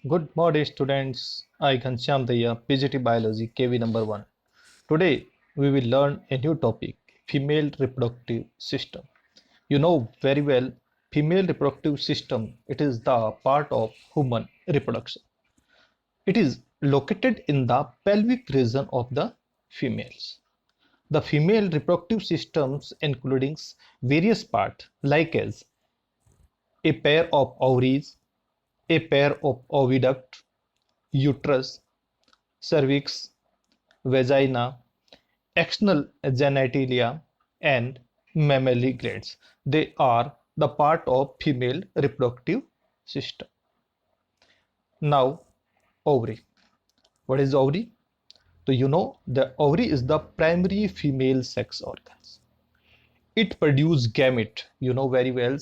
Good morning, students. I Ghanshyam Daya, PGT Biology, KV number 1. Today, we will learn a new topic, female reproductive system. You know very well, female reproductive system, it is the part of human reproduction. It is located in the pelvic region of the females. The female reproductive systems including various parts like as a pair of ovaries, a pair of oviduct, uterus, cervix, vagina, external genitalia, and mammary glands. They are the part of female reproductive system. Now, ovary. What is ovary? So you know the ovary is the primary female sex organs. It produces gamete. You know very well.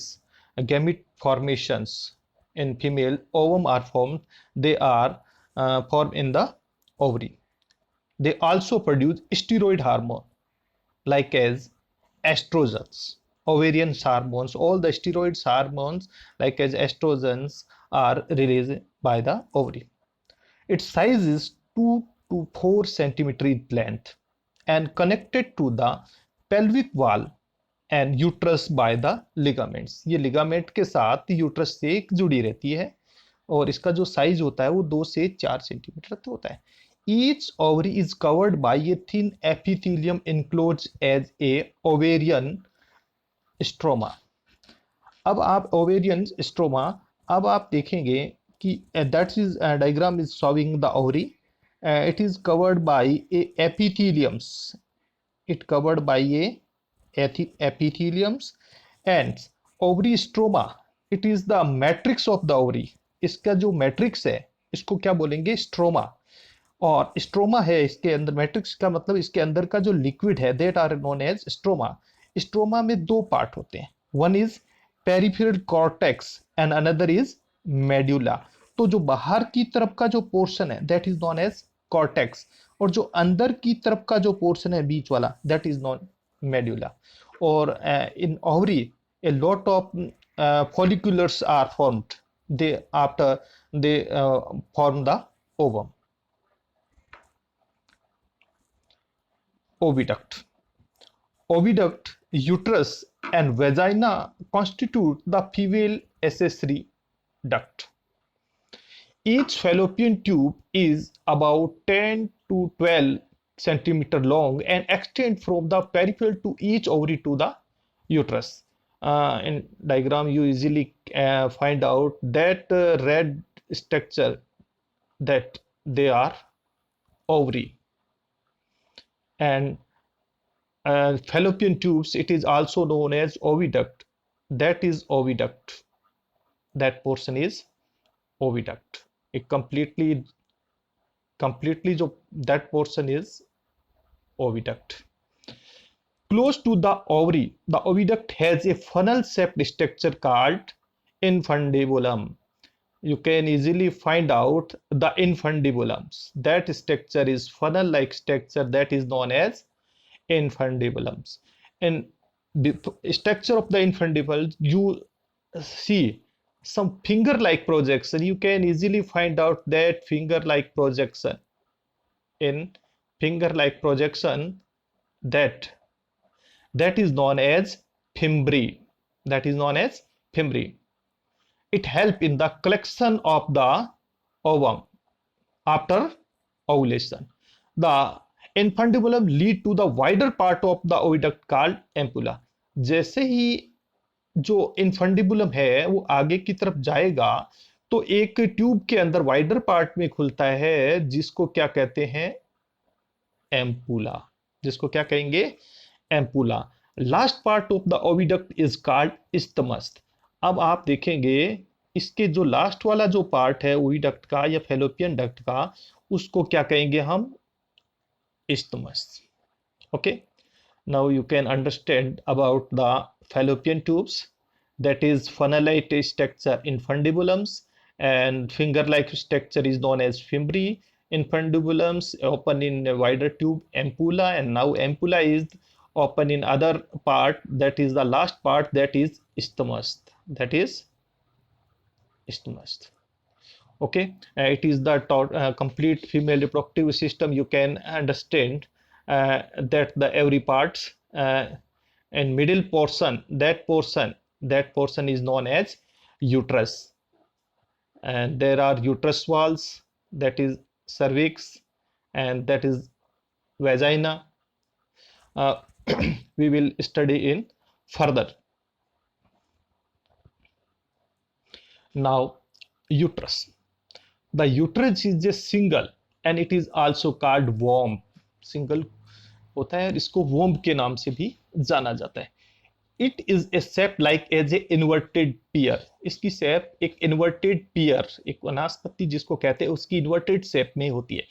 Gamete formations in female ovum are formed. They are formed in the ovary. They also produce steroid hormone like as estrogens, ovarian hormones, all the steroids hormones like as estrogens are released by the ovary. Its size is 2 to 4 centimeter in length and connected to the pelvic wall and uterus by the ligaments. ये ligament के साथ uterus से जुड़ी रहती है और इसका जो साइज होता है वो 2 से 4 सेंटीमीटर तक होता है. Each ovary is covered by a thin epithelium enclosed as a ovarian stroma. अब आप ओवेरियन स्ट्रोमा, अब आप देखेंगे कि that is diagram is showing the ovary. It is covered by A epitheliums. It covered by a epitheliums and ovary stroma. It is the matrix of the ovary. इसका जो matrix है इसको क्या बोलेंगे? स्ट्रोमा. और स्ट्रोमा है इसके अंदर, मैट्रिक्स का मतलब इसके अंदर का जो लिक्विड है that are known as stroma. Stroma में दो पार्ट होते हैं, one is peripheral cortex and another is medulla. तो जो बाहर की तरफ का जो पोर्शन है that is known as cortex और जो अंदर की तरफ का जो पोर्शन है बीच वाला दैट इज नोन मेड्यूला. और in ovary a lot of folliculars are formed they after they form the ovum. Oviduct. Oviduct, uterus, and vagina constitute the female accessory duct. Each fallopian tube is about 10 to 12 centimeter long and extend from the peripheral to each ovary to the uterus. In diagram, you easily find out that red structure that they are ovary and fallopian tubes. It is also known as oviduct. That is oviduct. That portion is oviduct. It completely जो that portion is oviduct. Close to the ovary, the oviduct has a funnel-shaped structure called infundibulum. You can easily find out the infundibulums. That structure is funnel-like structure that is known as infundibulums. In the structure of the infundibulum, you see some finger-like projection. You can easily find out that finger-like projection. In finger-like projection, that that is known as fimbri. That is known as fimbri. It helps in the collection of the ovum after ovulation. The infundibulum lead to the wider part of the oviduct called ampulla. जैसे ही जो infundibulum है वो आगे की तरफ जाएगा तो एक ट्यूब के अंदर वाइडर पार्ट में खुलता है जिसको क्या कहते हैं? एम्पुला. जिसको क्या कहेंगे? Ampulla. Last part of the oviduct is called isthmus. अब आप देखेंगे इसके जो लास्ट वाला जो पार्ट है ओविडक्ट का या फेलोपियन डक्ट का उसको क्या कहेंगे हम? Isthmus. Okay. Now you can understand about the fallopian tubes, that is funnel-like structure infundibulums and finger-like structure is known as fimbri. Infundibulums open in a wider tube ampulla and now ampulla is open in other part, that is the last part, that is isthmus. That is isthmus. Okay, it is the complete female reproductive system. You can understand that the every parts and middle portion, that portion is known as uterus, and there are uterus walls, that is cervix, and that is vagina. uh, we will study in further. Now, uterus. The uterus is a single and it is also called womb. Single होता है, इसको womb के नाम से भी जाना जाता है. It is a shape like as a inverted pear. इसकी शेप एक इन्वर्टेड पियर, एक वनस्पति जिसको कहते हैं, उसकी इन्वर्टेड शेप में होती है.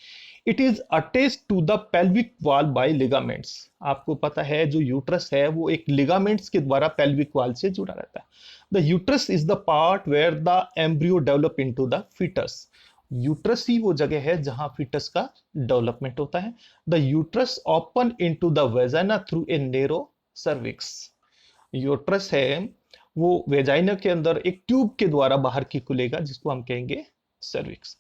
It is attached to the pelvic wall by ligaments. आपको पता है जो यूट्रस है वो एक लिगामेंट्स के द्वारा पेल्विक वॉल से जुड़ा रहता है. The uterus is the part where the embryo develop into the fetus. Uterus ही वो जगह है जहां फीटस का डेवलपमेंट होता है. The uterus open into the vagina through a narrow cervix. Uterus है वो वेजाइना के अंदर एक ट्यूब के द्वारा बाहर की खुलेगा, जिसको हम कहेंगे सर्विक्स.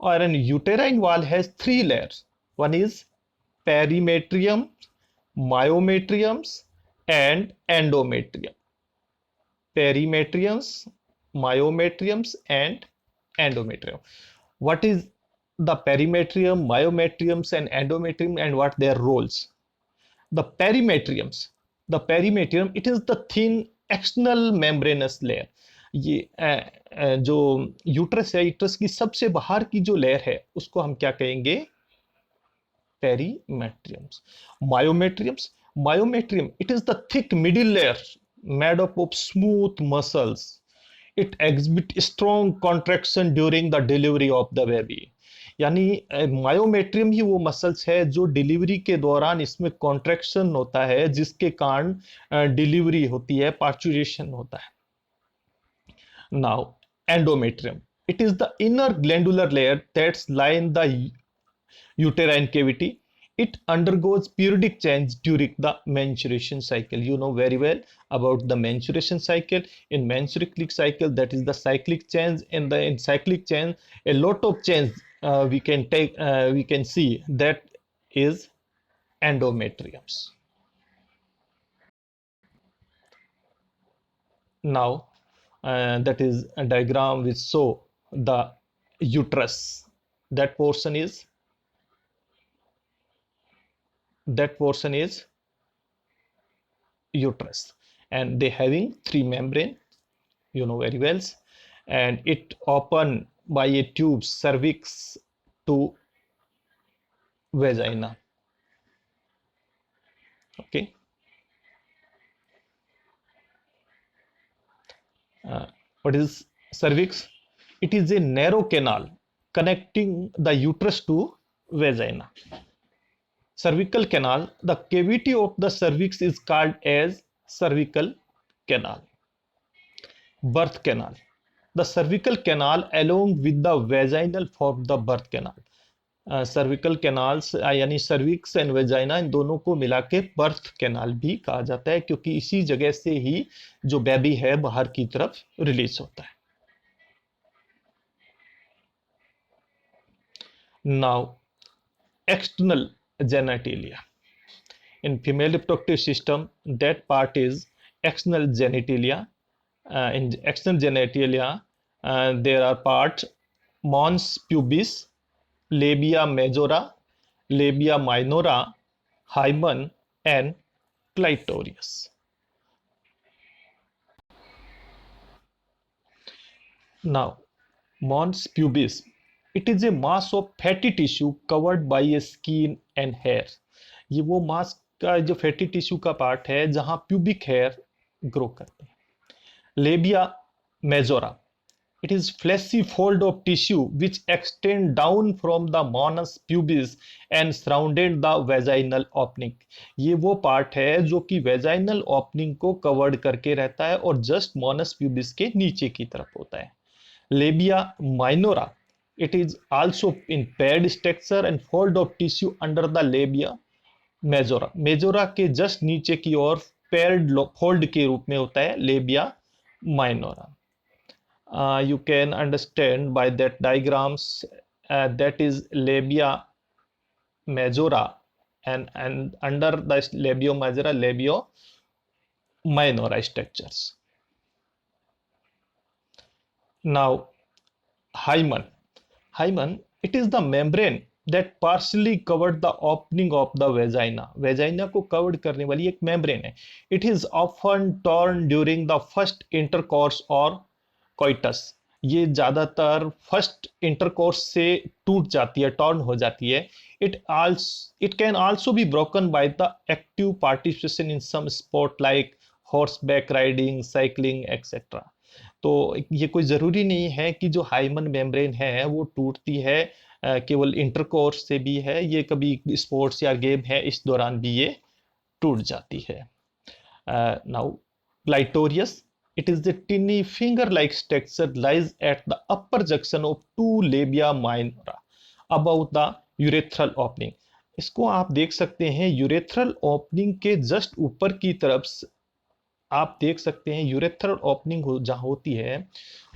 और an uterine wall has 3 layers. One is perimetrium, myometriums and endometrium. Perimetriums, myometriums and endometrium. What is the perimetrium, myometriums and endometrium, and what their roles? The perimetriums, it is the thin external membranous layer. ये जो uterus है, uterus की सबसे बाहर की जो layer है उसको हम क्या कहेंगे? Perimetriums. Myometrium, it is the thick middle layer made up of smooth muscles. It exhibit strong contraction during the delivery of the baby. यानी मायोमेट्रियम ही वो मसल्स है जो डिलीवरी के दौरान इसमें कॉन्ट्रैक्शन होता है, जिसके कारण डिलीवरी होती है, पार्चुरेशन होता है. Now endometrium, it is the inner glandular layer that's line the uterine cavity. It undergoes periodic change during the menstruation cycle. You know very well about the menstruation cycle. In menstrual cycle, that is the cyclic change. In cyclic change, a lot of change we can see that is endometriums. Now, that is a diagram which show the uterus. That portion is uterus, and they having 3 membrane, you know very well, and it open by a tube cervix to vagina. Okay, what is cervix? It is a narrow canal connecting the uterus to vagina. Cervical canal, the cavity of the cervix is called as cervical canal. Birth canal, the cervical canal along with the vaginal form the birth canal. Cervical canals यानी cervix and vagina, इन दोनों को मिला के birth canal भी कहा जाता है, क्योंकि इसी जगह से ही जो बेबी है बाहर की तरफ रिलीज होता है. Now external genitalia. In female reproductive system, that part is external genitalia. In external genitalia, there are parts mons pubis, labia majora, labia minora, hymen, and clitoris. Now, mons pubis, it is a mass of fatty tissue covered by a skin and hair. ये वो मास का जो fatty tissue का part है जहां pubic hair grow करते हैं. Labia majora, it is fleshy fold of tissue which extend down from the mons pubis and surrounded the vaginal opening. ये वो पार्ट है जो कि वेजाइनल ओपनिंग को कवर्ड करके रहता है और जस्ट मॉनस प्यूबिस के नीचे की तरफ होता है. Labia minora, it is also in paired structure and fold of tissue under the labia majora. Majora के जस्ट नीचे की ओर पेयर्ड फोल्ड के रूप में होता है labia minora. You can understand by that diagrams, that is labia majora, and under the labio majora, labio minora structures. Now, hymen. Hymen, it is the membrane that partially covered the opening of the vagina. Vagina को covered करने वाली एक membrane है. It is often torn during the first intercourse or coitus. ये ज्यादातर first intercourse से टूट जाती है, टॉर्न हो जाती है. It can also be broken by the active participation in some sport like horse back riding, cycling etcetera. तो ये कोई ज़रूरी नहीं है कि जो हाइमन मेम्ब्रेन है वो टूटती है केवल इंटरकोर्स से भी है, ये कभी स्पोर्ट्स या गेम है इस दौरान भी ये टूट जाती है. Now clitoris, it is the tiny finger-like structure lies at the upper junction of two labia minora above the urethral opening. इसको आप देख सकते हैं यूरेथ्रल ओपनिंग के जस्ट ऊपर की तरफ. आप देख सकते हैं यूरेथ्रल ओपनिंग जहां होती है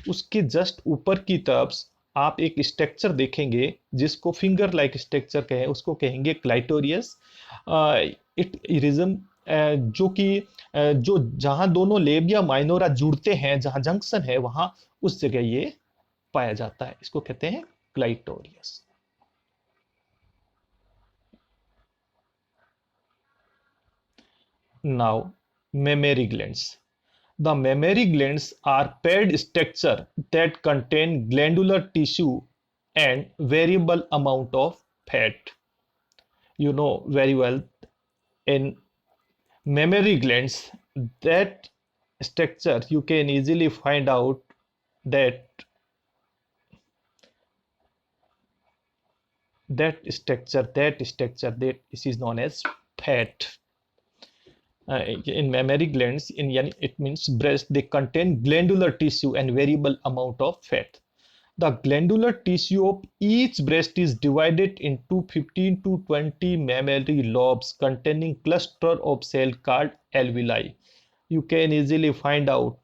उसके जस्ट ऊपर की तरफ आप एक स्ट्रक्चर देखेंगे जिसको फिंगर लाइक स्ट्रक्चर कहें, उसको कहेंगे क्लाइटोरियस. इट इरिज्म जो कि जो जहां दोनों लेबिया माइनोरा जुड़ते हैं, जहां जंक्शन है वहां उस जगह ये पाया जाता है, इसको कहते हैं clitoris. Now mammary glands. The mammary glands are paired structure that contain glandular tissue and variable amount of fat. You know very well, in mammary glands, that structure you can easily find out that structure that this is known as fat. In mammary glands, it means breast, they contain glandular tissue and variable amount of fat. The glandular tissue of each breast is divided into 15 to 20 mammary lobes containing cluster of cell called alveoli. You can easily find out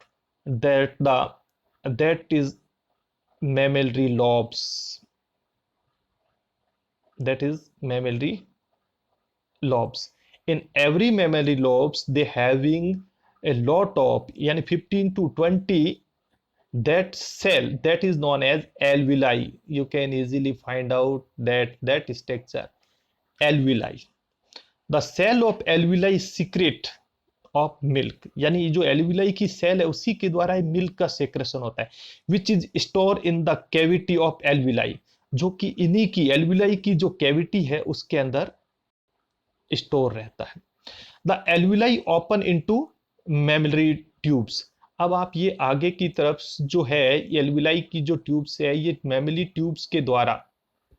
that is mammary lobes. That is mammary lobes. In every mammary lobes they having a lot of 15 to 20 that cell that is known as alveoli. You can easily find out that structure, alveoli. The cell of alveoli secrete of milk, यानी जो alveoli की cell है उसी के द्वारा milk का secretion होता है, which is stored in the cavity of alveoli, जो कि इन्हीं की alveoli की जो कैविटी है उसके अंदर स्टोर रहता है. The alveoli open into memory tubes. अब आप ये आगे की तरफ जो है एल्विलाई की जो ट्यूब्स है ये मेमरी ट्यूब्स के द्वारा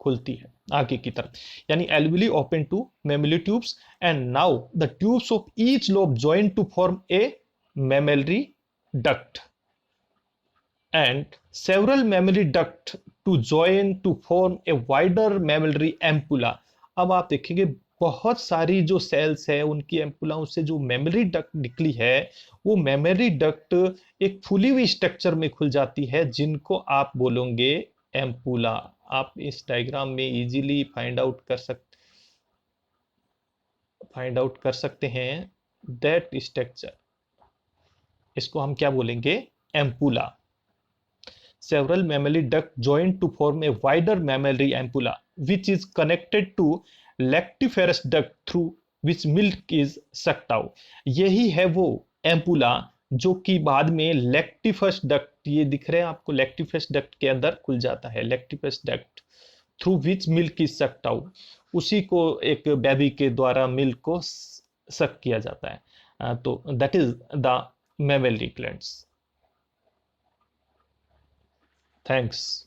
खुलती है आगे की तरफ, यानी alveoli open to mammary tubes. And now the tubes of each lobe join to form a mammary duct and several mammary duct to join to form a wider mammary ampulla. अब आप देखेंगे बहुत सारी जो सेल्स है उनकी एम्पुलाओं से जो मेमरी डक्ट निकली है वो मेमरी डक्ट एक फुली हुई स्ट्रक्चर में खुल जाती है जिनको आप बोलोगे एम्पुला. आप इस डायग्राम में इजीली फाइंड आउट कर सकते हैं दैट स्ट्रक्चर. इसको हम क्या बोलेंगे? Ampulla. Several mammary ducts join to form a wider mammary ampulla, which is connected to lactiferous duct through which milk is sucked out. यही है वो एम्पुला जो कि बाद में लैक्टिफस डक्ट, ये दिख रहे हैं आपको, लैक्टिफस डक्ट के अंदर खुल जाता है. Lactiferous duct through which milk is sucked out, उसी को एक बेबी के द्वारा मिल्क को सक किया जाता है. तो that is the mammary glands. Thanks.